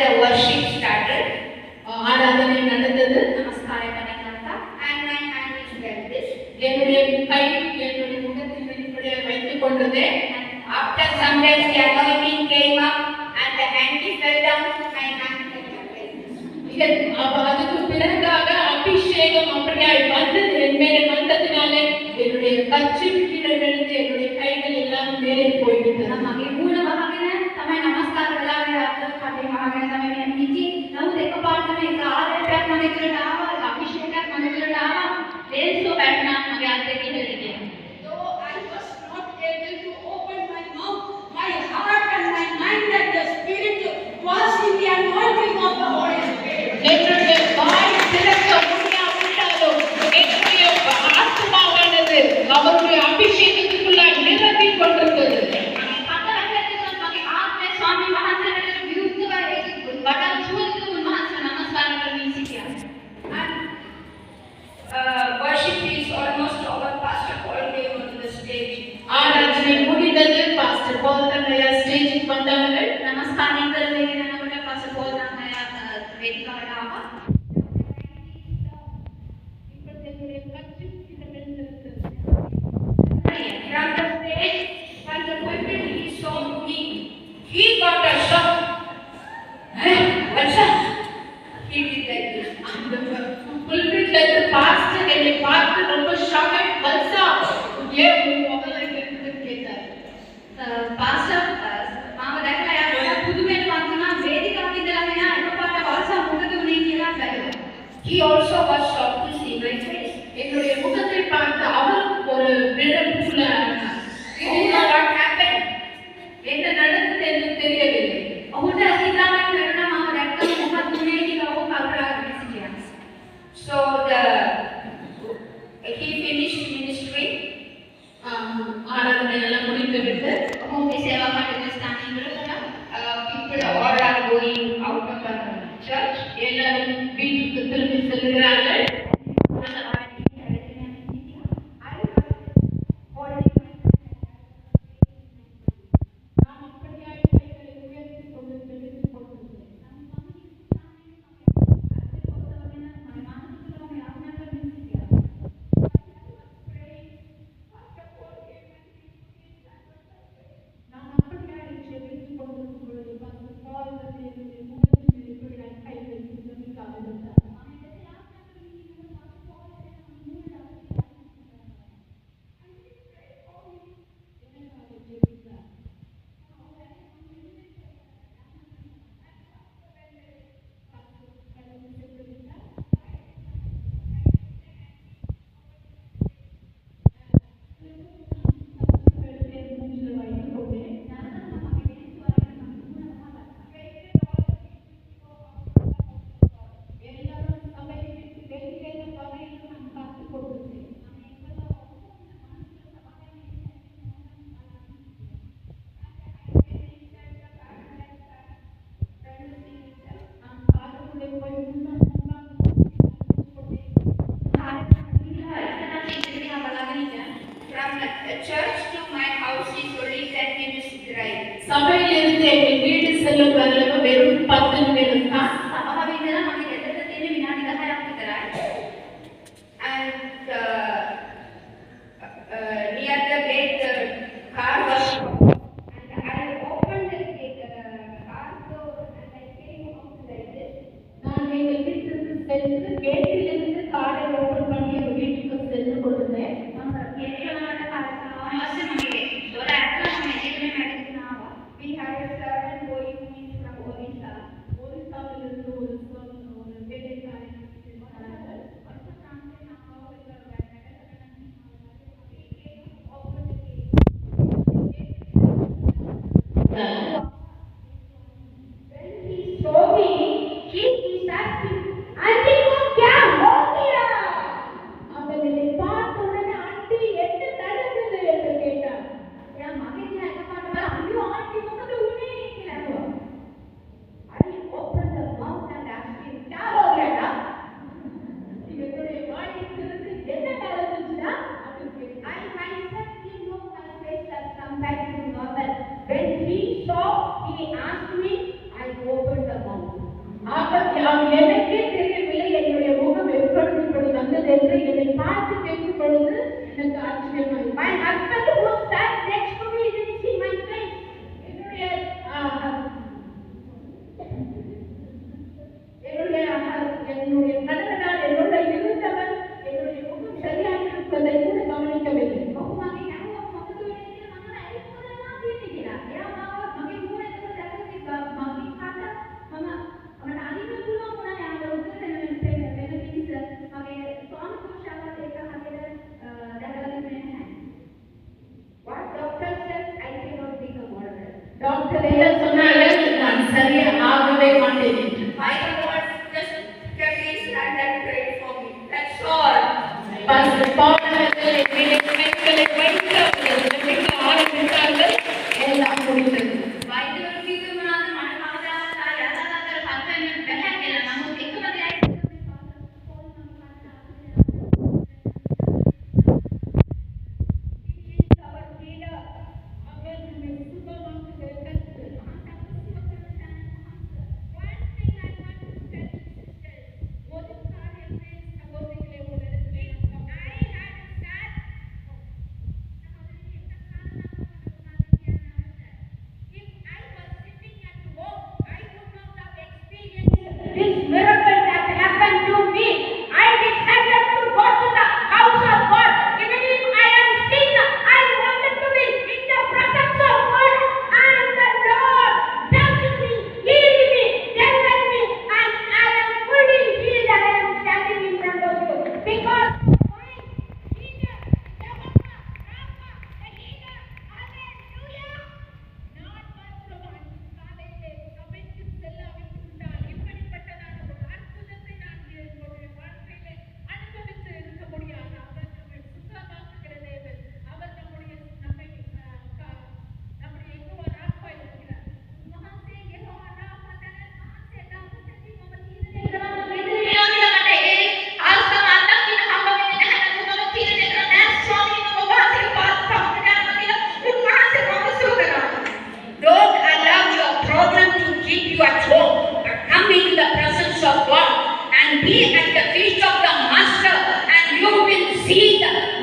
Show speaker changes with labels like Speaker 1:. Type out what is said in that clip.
Speaker 1: the worship started.
Speaker 2: ஆராதனை நடந்தது.
Speaker 1: நமஸ்கார பண்ணினாங்க. And my hand is like this.
Speaker 2: என்னுடைய கை என்னுடைய முகத்தில் இப்படி வைத்துக் கொண்டதே.
Speaker 1: After some days the anointing came up and the hanky fell down. My hand fell down like this.
Speaker 2: அதுக்கு பிறகாக அபிஷேகம் அப்படியாய் வந்தது என் மேலே வந்ததினாலே என்னுடைய கர்ச்சீஃப் கீழே விழுந்து என்னுடைய கைகள் எல்லாம் மேலே போய்விட்டது.
Speaker 1: මගේ මූණ වහගෙන තමයි නමස්කාර වෙලාවේ අත කඩේ වහගෙන තමයි මම හිටියේ. නමුත් එකපාරටම ඒක ආරෝපයක් මගේ තුළට ආවා, අභිෂේකයක් මගේ තුළට ආවා. ලේන්සෝ වැටුණා මගේ අතේ ඉඳලා ගියා.
Speaker 3: Though I was not able to open my mouth, my heart and my mind and the spirit was in the anointing of the Holy Spirit.
Speaker 2: என்னுடைய வாய் திறக்க முடியாவிட்டாலும் என்னுடைய ஆத்மாவானது அவருடைய அபிஷேகத்துக்குள்ளாய் நிரம்பிக் கொண்டிருந்தது.
Speaker 1: මගේ කතා මගේ ආත්මය ස්වාමීන් වහන්සේට විරුද්ධව ඒක වඩා සුවඳ උන්වහන්සේ නමස්කාර කරමින් සිටියා. And worship is almost over. Pastor Paul came onto the stage.
Speaker 2: ஆராதனை முடிந்தது. பாஸ்டர் பால் தன்னுடைய ஸ்டேஜுக்கு வந்தார்கள்.
Speaker 1: නමස්කාරය කරගෙන යනකොට pastor Paul තමයි වේදිකාවට ආවා. From the stage, from the pulpit, he saw me. He got a shock. What's that? He did like this.
Speaker 2: அந்த புல்பிட்ல இருந்து பாஸ்டர் என்னை பார்த்து ரொம்ப ஷாக் ஆகி வல்சா ஏன் உன் முதல்ல இருக்குன்னு கேட்டார்.
Speaker 1: පාස්ටර් මාව දැකලා එයා ගොඩක් පුදුමයෙන් වන්දනා වේදිකාවේ ඉඳලා මෙයා එකපාරට වල්සා මොකද උනේ කියලා බැලුවා. He also was shocked to see my face.
Speaker 2: என்னுடைய முகத்தை பார்த்து அவரும் ஒரு விழப்புல
Speaker 1: What happened?
Speaker 2: என்ன நடந்தது என்று தெரியவில்லை.
Speaker 1: ඔහුට හිතාගන්න බැරුණා මාව දැක්කම මොකක්ද උනේ කියලා ඔහු කල්පනාගෙන සිටියා. So he finished ministry.
Speaker 2: ஆராதனை எல்லாம் முடிந்துவிட்டு
Speaker 1: ඔහුගේ සේවා කටයුතු ස්ථානය ඉවර කළා. People all are going out of the church.
Speaker 2: எல்லாரும் வீட்டுக்கு திரும்பி செல்கிறார்கள். நாம் அப்படியாய் கைகளை உயர்த்தி கொண்டு சென்று கொண்டிருக்கிறோம். நாம் அப்படியாய் ஜெபித்துக் கொண்டிருக்கும் பொழுது பாஸ்டர் பால் என்னுடைய முகத்தில் இப்படியாய் கை வைத்து ஜெபிக்காக இருந்தார்.
Speaker 1: From the church to my house is only 10 minutes drive.
Speaker 2: சபையிலிருந்து எங்கள் வீடு செல்லும் வரலவு வெறும் 10 நிமிடம் தான்.
Speaker 1: සභාවේ ඉඳලා මගේ ගෙදරට තියෙන විනාඩි 10ක් විතරයි. And near the gate the car was and I opened the gate, car door and I came out like this.
Speaker 2: நான் எங்கள் வீட்டுக்கு சென்று கேட்டிலிருந்து காரை ஓபன் பண்ணி எங்கள் வீட்டுக்கு சென்று கொண்டிருந்தேன்.
Speaker 1: මම ගේට්ටුවකට කරකවනවා ඊපස්සේ මගේ දොර ඇරලා මම එළියට මැඩගෙන ආවා. We had a servant going in from Odisha.
Speaker 2: ஒரிசாவிலிருந்து ஒரு வேலைக்காரன் வந்தார்கள்.
Speaker 1: When he saw me, he started, I think of
Speaker 3: home, but come into the presence of God and be at the feet of the Master, and you will see the